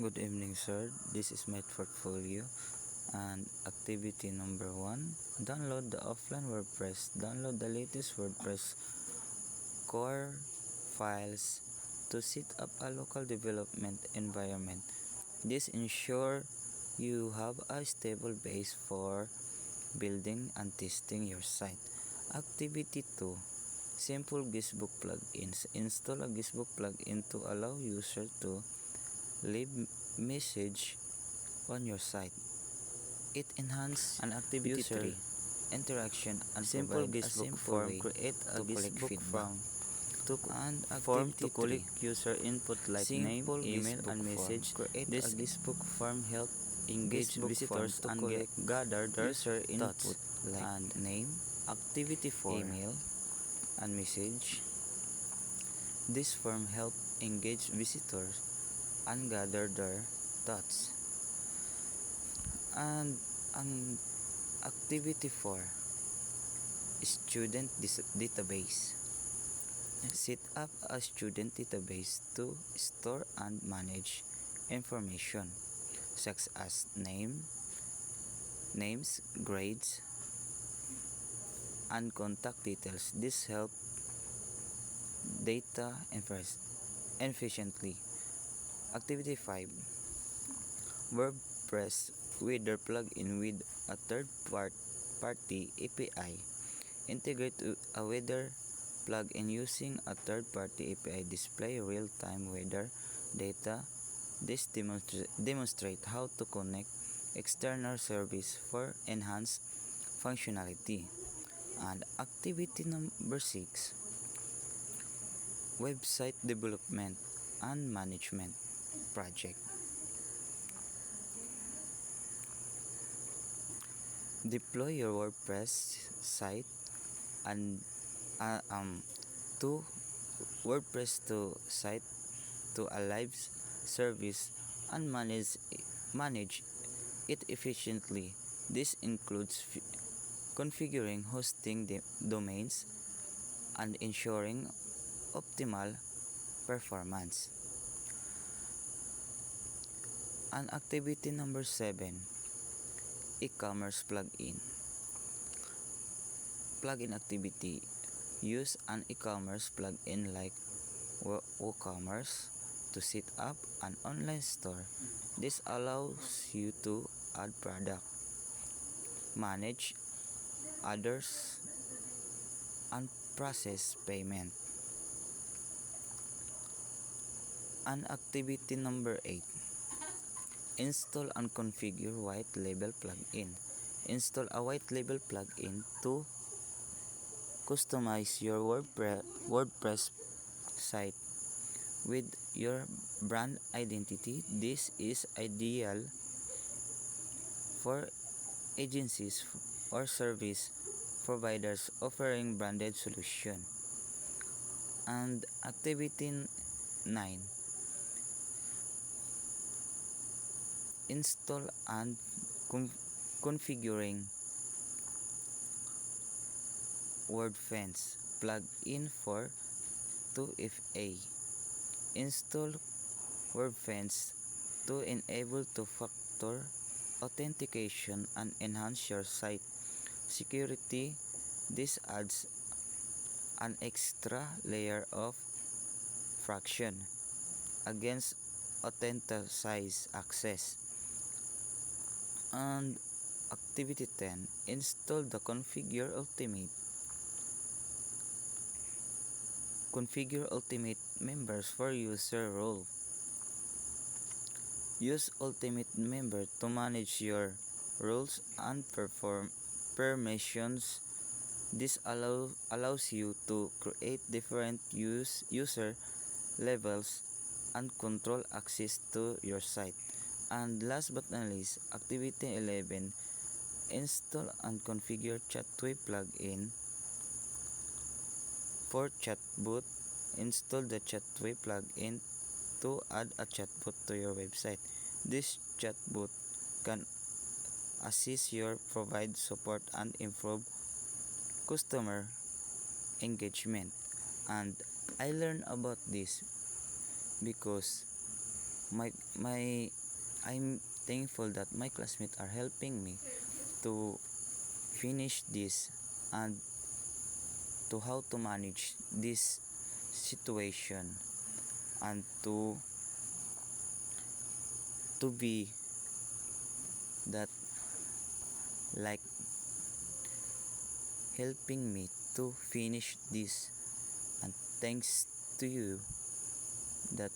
Good evening, sir. This is my portfolio and activity number 1. Download the offline WordPress. Download the latest WordPress core files to set up a local development environment. This ensures you have a stable base for building and testing your site. Activity 2. Simple Guestbook plugins. Install a Guestbook plugin to allow users to leave message on your site. It enhances And activity user 3. interaction and Simple provide a guestbook simple form. way Create a to collect guestbook feedback. And form to activity 3. collect user input like name, Simple email, guestbook and message. form. Create This a guestbook form help engage guestbook form visitors to and collect gather their user thoughts. input like And name, activity 4. email, and message. This form help engage visitors and gather their thoughts. And ang activity 4, student database. Set up a student database to store and manage information such as names, grades, and contact details. This help data efficiently. Activity 5. WordPress with their plugin with a third-party API. Integrate a weather plugin using a third-party API display real-time weather data. This demonstrate how to connect external service for enhanced functionality. And activity number 6. Website development and management project. Deploy your WordPress site and to WordPress to site to a live service and manage it efficiently. This includes configuring hosting domains and ensuring optimal performance. And activity number 7. E-commerce plugin. Plugin activity. Use an e-commerce plugin like WooCommerce to set up an online store. This allows you to add product, manage others, and process payment. And activity number 8. Install and configure white label plugin. Install a white label plugin to customize your WordPress site with your brand identity. This is ideal for agencies or service providers offering branded solution. And activity 9. Install and configuring WordFence plugin for 2FA. Install WordFence to enable two-factor authentication and enhance your site security. This adds an extra layer of protection against unauthorized access. And activity 10. Install the Configure Ultimate members for user role. Use Ultimate Member to manage your roles and permissions. This allows you to create different user levels and control access to your site. And last but not least, activity 11. Install and configure Chatway plugin for chatbot. Install the Chatway plugin to add a chatbot to your website. This chatbot can assist you, provide support, and improve customer engagement. And I learned about this because my I'm thankful that my classmates are helping me to finish this and to how to manage this situation and to be that like helping me to finish this, and thanks to you that